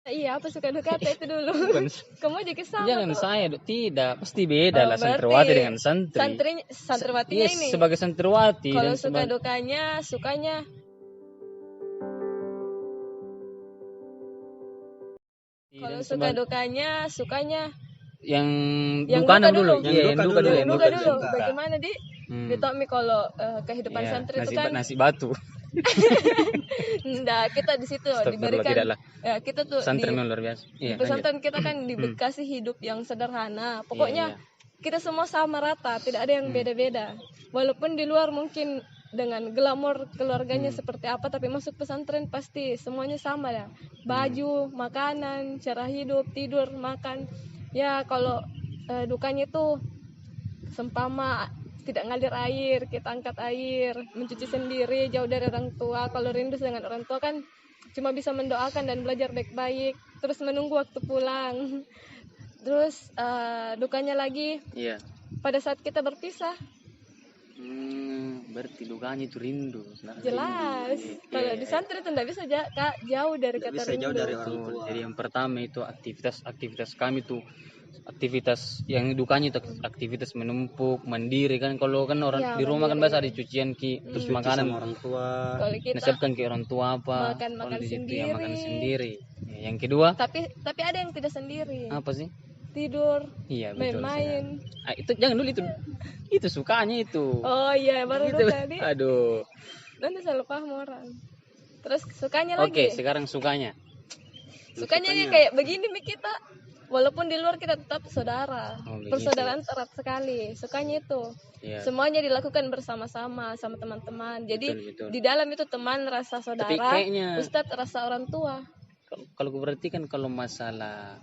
Iya, apa suka duka itu dulu. Bukan. Kamu jadi sama. Jangan kok. saya, tidak. Pasti beda lah berarti santriwati dengan santri. Santriwatinya Yes, ini. sebagai santriwati Kalau dan suka dukanya, sukanya. Kalau suka dukanya, sukanya. Yang duka dulu. Yang duka dulu. Yang duka dulu. Bagaimana di? Di Tommy kalau kehidupan Iya, santri itu kan nasi batu. Nggak, kita di situ diberikan ya, kita tuh santri di luar biasa. Di pesantren kita kan dikasih hidup yang sederhana. Pokoknya kita semua sama rata, tidak ada yang beda-beda. Walaupun di luar mungkin dengan glamor keluarganya seperti apa, tapi masuk pesantren pasti semuanya sama ya. Baju, makanan, cara hidup, tidur, makan. Ya kalau dukanya itu sempama tidak ngalir air, kita angkat air, mencuci sendiri, jauh dari orang tua. Kalau rindu dengan orang tua kan cuma bisa mendoakan dan belajar baik-baik, terus menunggu waktu pulang. Terus dukanya lagi pada saat kita berpisah. Berarti dukanya itu rindu. Jelas. Kalau di santri itu tidak bisa Kak, jauh dari kata bisa rindu. Jauh dari orang tua. Jadi yang pertama itu aktivitas kami tuh, aktivitas yang dukanya itu aktivitas menumpuk, mandiri kan. Kalau kan orang di rumah kan biasa ada cucian terus makanan orang tua. Kalau kita nasibkan ke orang tua apa. makan sendiri. Makan sendiri. Ya, yang kedua. Tapi ada yang tidak sendiri. Apa sih? Tidur. Iya, betul. Main-main. Itu jangan dulu itu sukanya itu. Oh iya, baru gitu. tadi. Aduh. Nanti salah paham orang. Terus sukanya lagi. Oke, sekarang sukanya. Sukanya nih kayak begini nih kita. Walaupun di luar kita tetap saudara. Persaudaraan erat sekali. Sukanya itu. Iya. Semuanya dilakukan bersama-sama sama teman-teman. Jadi betul. di dalam itu teman rasa saudara, kayaknya, ustadz rasa orang tua. Kalau gue berarti kan kalau masalah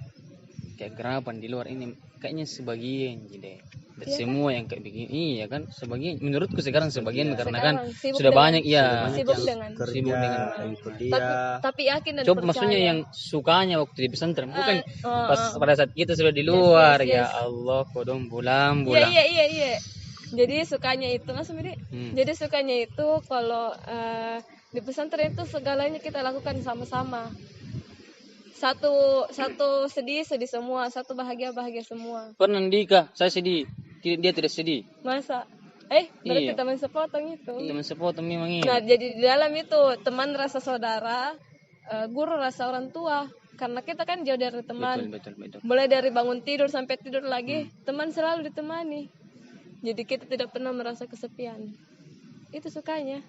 kayak gerapan di luar ini kayaknya sebagian jadi semua yang kayak begini iya kan sebagian menurutku sekarang sebagian karena kan sudah banyak sibuk dengan kuliah. Tapi yakin dan coba maksudnya yang sukanya waktu di pesantren bukan pas pada saat kita sudah di luar yes. Ya Allah kodong bulan iya jadi sukanya itu jadi sukanya itu kalau di pesantren itu segalanya kita lakukan sama-sama. Satu sedih semua, satu bahagia semua. Pernah Dika, saya sedih, dia tidak sedih. Masa? Berarti iya. Teman sepotong itu. Teman sepotong memang ini. Nah, jadi di dalam itu teman rasa saudara, guru rasa orang tua. Karena kita kan jauh dari teman. Betul. Mulai dari bangun tidur sampai tidur lagi, teman selalu ditemani. Jadi kita tidak pernah merasa kesepian. Itu sukanya.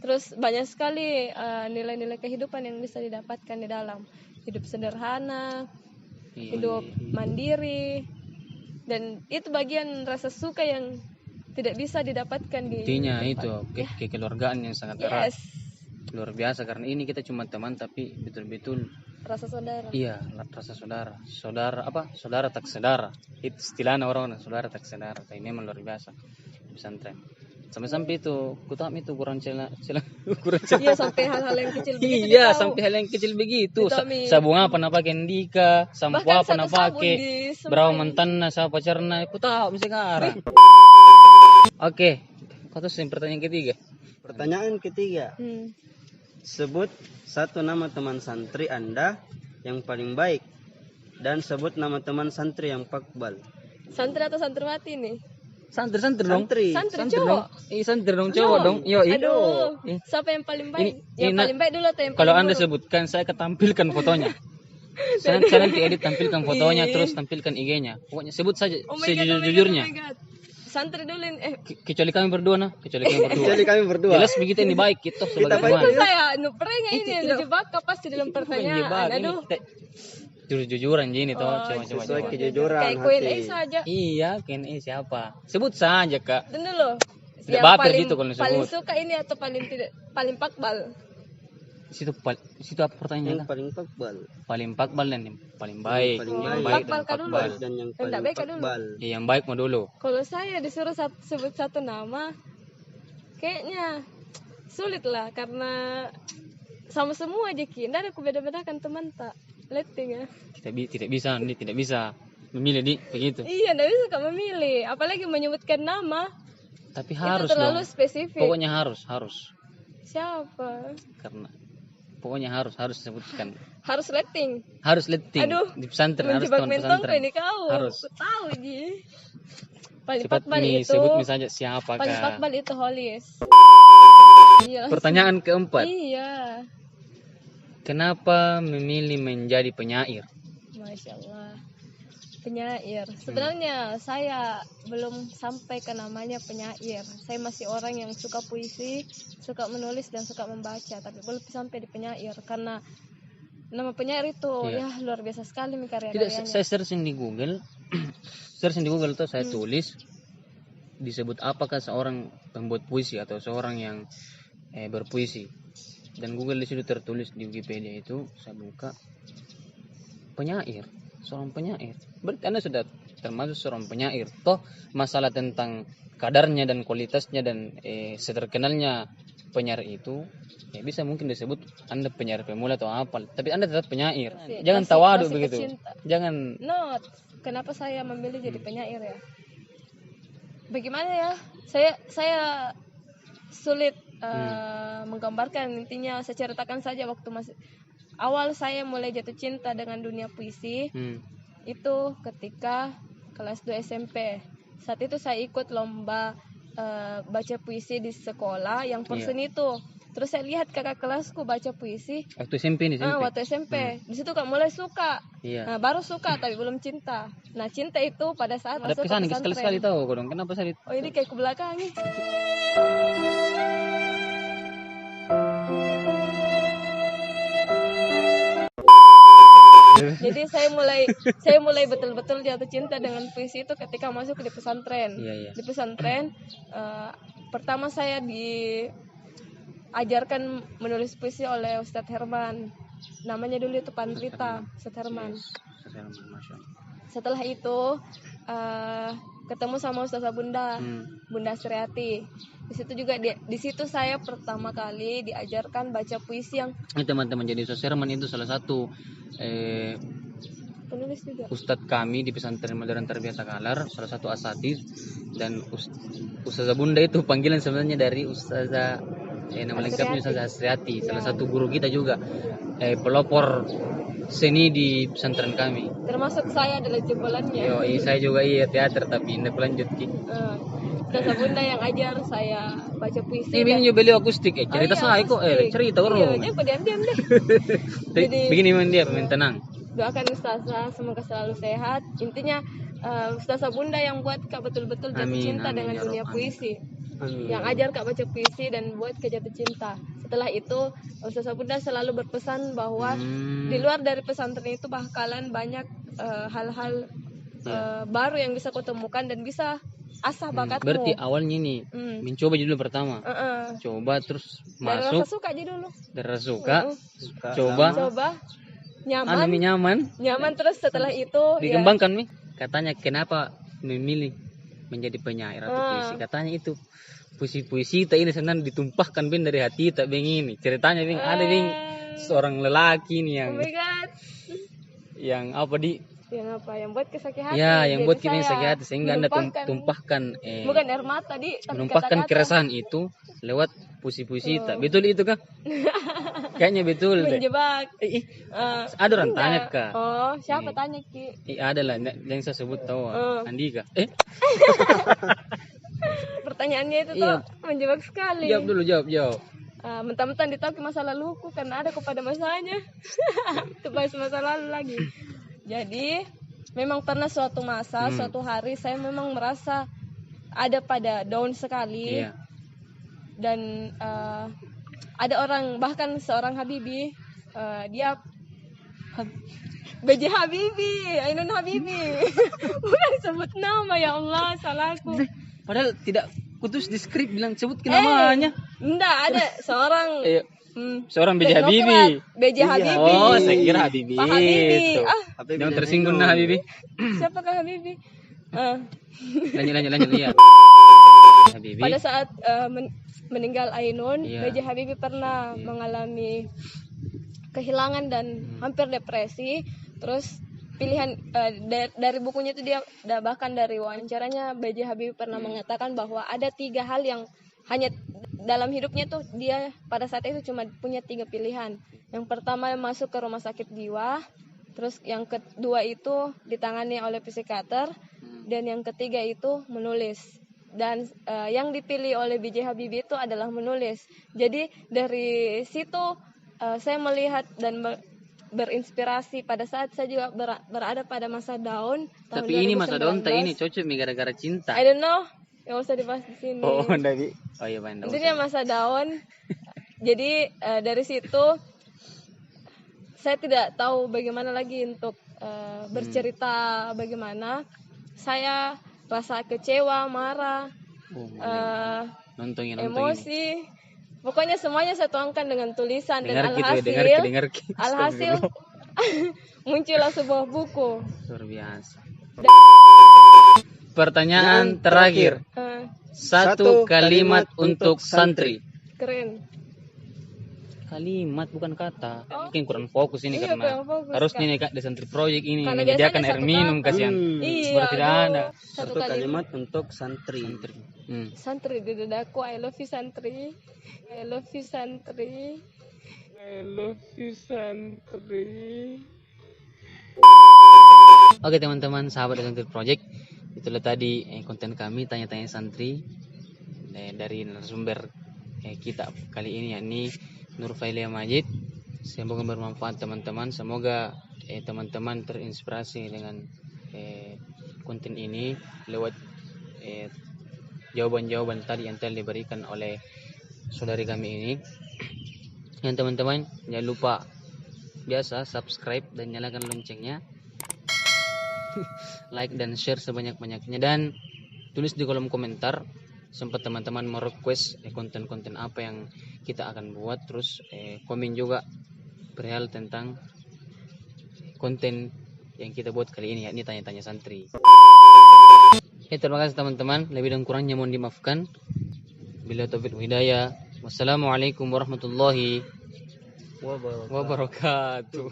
Terus banyak sekali nilai-nilai kehidupan yang bisa didapatkan di dalam. Hidup sederhana, hidup mandiri, dan itu bagian rasa suka yang tidak bisa didapatkan di intinya itu kekeluargaan yang sangat erat luar biasa karena ini kita cuma teman tapi betul-betul rasa saudara. Iya, rasa saudara apa saudara tak saudara itu istilahnya orang saudara tak saudara tapi memang luar biasa pesantren. Sampai itu kutam itu kurang celah iya sampai hal-hal yang kecil begitu iya sampai hal yang kecil begitu sabun apa nak pakai Ndika sampo apa nak pakai berapa mantan saya pacarna aku tahu sekarang. Oke, terus yang pertanyaan ketiga sebut satu nama teman santri Anda yang paling baik dan sebut nama teman santri yang pakbal. Santri atau santriwati nih? Santri dong. Santri cowok. Santri dong cowok dong. Yo, aduh. Siapa yang paling baik? Yang paling baik dulu atau yang paling kalau Anda sebutkan saya akan tampilkan fotonya. Saya nanti edit tampilkan fotonya terus tampilkan IG-nya. Pokoknya sebut saja sejujurnya. Santri dulu kecuali kami berdua jelas begitu ini baik gitu sebagai teman. Saya nuprenya ini jebak pasti dalam pertanyaan. Aduh. Jujur-jujuran gini toh, coba kejujuran kayak Q&A saja. Iya, Q&A siapa? Sebut saja, Kak. Tunggu loh. Tidak baper gitu kalau disebut. Paling suka ini atau paling pakbal? Situ apa pertanyaannya? Yang paling pakbal. Paling pakbal dan yang paling baik. Yang baik dan pakbal. Dan yang paling pakbal. Ya, yang baik mau dulu. Kalau saya disuruh sebut satu nama, kayaknya sulit lah karena sama semua aja Ki. Nggak ada kubeda-bedakan teman tak. Letting ya. Tidak bisa memilih begitu. Iya, tidak bisa Kak memilih, apalagi menyebutkan nama. Tapi harus itu terlalu spesifik. Pokoknya harus. Siapa? Karena Pokoknya harus disebutkan. Harus letting. Harus letting. Aduh, di pesantren harus menjebak teman mentong pesantren. ini kau. Harus. Aku tahu ji. Paling Cepat pakbal nih itu. sebut misalnya siapa Paling kak. pakbal itu Holis. Iya, Pertanyaan keempat. Iya. Kenapa memilih menjadi penyair? Masya Allah. Penyair. Sebenarnya saya belum sampai ke namanya penyair. Saya masih orang yang suka puisi, suka menulis dan suka membaca, tapi belum sampai di penyair karena nama penyair itu ya luar biasa sekali nih karya-karyanya. Tidak, saya searching di Google. Searching di Google tuh saya tulis disebut apakah seorang pembuat puisi atau seorang yang berpuisi. Dan Google di situ tertulis di Wikipedia itu saya buka penyair, seorang penyair. Berarti Anda sudah termasuk seorang penyair. Toh masalah tentang kadarnya dan kualitasnya dan seterkenalnya penyair itu ya bisa mungkin disebut Anda penyair pemula atau apa, tapi Anda tetap penyair. Jangan tawaduk begitu. Pecinta. Jangan. Not. Kenapa saya memilih jadi penyair ya? Bagaimana ya? Saya sulit menggambarkan, intinya saya ceritakan saja waktu masih awal saya mulai jatuh cinta dengan dunia puisi itu ketika kelas 2 SMP. Saat itu saya ikut lomba baca puisi di sekolah yang person itu. Terus saya lihat kakak kelasku baca puisi. Waktu SMP nih. Waktu SMP. Di situ kan mulai suka. Nah, baru suka tapi belum cinta. Nah, cinta itu pada saat masuk ke pesantren. Sekali tahu kok dong. Kenapa saya? Oh, ini kayak ke belakang nih. Jadi saya mulai betul-betul jatuh cinta dengan puisi itu ketika masuk di pesantren. Di pesantren pertama saya diajarkan menulis puisi oleh Ustadz Herman. Namanya dulu itu Pandrita, Ustadz Herman. Setelah itu ketemu sama Ustazah Bunda Sriati. Di situ juga di situ saya pertama kali diajarkan baca puisi yang teman-teman. Jadi Ustaz Herman itu salah satu penulis juga. Ustadz kami di pesantren modern Tarbiyah Takalar, salah satu asatidz, dan Ustazah Bunda itu panggilan sebenarnya dari Ustazah nama lengkapnya Ustazah Sriati, salah satu guru kita juga, pelopor seni di pesantren kami. Termasuk saya adalah jebolannya. Saya juga teater tapi tidak lanjut ki. Ustazah Bunda yang ajar saya baca puisi. Ini juga beliau akustik cerita saya kok cerita orang. Iya, kok diam-diam deh. Jadi begini memang dia pemain tenang. Doakan Ustazah semoga selalu sehat. Intinya Ustazah Bunda yang buat Kak betul-betul jatuh cinta dengan dunia puisi. Yang ajar Kak baca puisi dan buat Kak jatuh cinta. Setelah itu Ustazah Bunda selalu berpesan bahwa di luar dari pesantren itu bakalan banyak hal-hal baru yang bisa kau temukan dan bisa asah bakatmu. Berarti awalnya ini mencoba dulu pertama. Coba terus masuk. Dari rasa suka aja dulu. Dari rasa suka. Coba. Nyaman terus setelah itu dikembangkan nih. Katanya kenapa memilih menjadi penyair atau puisi? Katanya itu puisi-puisi tak ini sebenarnya ditumpahkan dari hati tak begini. Ceritanya ada seorang lelaki nih yang yang yang buat kesakit hati. Yang buat kita sakit hati sehingga Anda tumpahkan bukan air mata menumpahkan keresahan itu lewat puisi-puisi tak. Betul itu kah? Kayaknya betul deh. Menjebak. Ada orang tanya kah? Oh, siapa tanya ki? Ada lah yang saya sebut tahu. Andika. Pertanyaannya itu tuh menjebak sekali. Jawab. Mentang-mentang ditahu masa laluku karena ada kepada masanya. Itu bahas masa lalu lagi. Jadi memang pernah suatu masa, suatu hari saya memang merasa ada pada down sekali. Dan ada orang, bahkan seorang Habibi, dia B.J. Habibie, Ainun Habibie. Bukan sebut nama, ya Allah, salahku. Padahal tidak kutus di skrip bilang sebut namanya. Enggak, ada seorang seorang B.J. Habibie. B.J. Habibie. Oh, saya kira Habibie. Pak Habibie. Jangan tersinggung nah Habibie. Siapakah Habibie? Lanjut lihat. Habibie. Pada saat meninggal Ainun, B.J. Habibie pernah mengalami kehilangan dan hampir depresi. Terus pilihan dari bukunya itu dia bahkan dari wawancaranya B.J. Habibie pernah mengatakan bahwa ada 3 hal yang hanya dalam hidupnya tuh dia pada saat itu cuma punya 3 pilihan. Yang pertama masuk ke rumah sakit jiwa, terus yang kedua itu ditangani oleh psikiater, dan yang ketiga itu menulis. Dan yang dipilih oleh B.J. Habibie itu adalah menulis. Jadi dari situ saya melihat dan berinspirasi pada saat saya juga berada pada masa down. Tapi ini masa down tak ini cocok nih gara-gara cinta. I don't know, nggak usah dibahas di sini. Oh, Davi. Oh iya, Bang. Intinya masa down. Jadi dari situ saya tidak tahu bagaimana lagi untuk bercerita bagaimana. Saya rasa kecewa, marah, nonton emosi. Pokoknya semuanya saya tuangkan dengan tulisan dan alhasil muncullah sebuah buku. Luar biasa. Pertanyaan terakhir. Satu kalimat untuk santri. Keren. Kalimat bukan kata. Mungkin kurang fokus ini Iya, karena harusnya nih Kak di santri project ini Karena menyediakan biasanya air satu minum kata. kasihan. Iya, Seperti tidak ada. Satu kalimat untuk santri. Santri di dadaku, I love you santri. I love you santri. I love you santri. Oke teman-teman, sahabat Santri Project, itulah tadi konten kami tanya-tanya santri dari narasumber kita kali ini, yakni Nur Failia Majid. Semoga bermanfaat teman-teman. Semoga teman-teman terinspirasi dengan konten ini lewat jawaban-jawaban tadi yang telah diberikan oleh saudari kami ini. Yang teman-teman jangan lupa biasa subscribe dan nyalakan loncengnya, like dan share sebanyak-banyaknya, dan tulis di kolom komentar sempat teman-teman merequest konten-konten apa yang kita akan buat, terus komen juga perihal tentang konten yang kita buat kali ini, yakni tanya-tanya santri. Terima kasih teman-teman, lebih dan kurangnya mohon dimaafkan. Bila taufiq hidayah. Wassalamualaikum warahmatullahi wabarakatuh.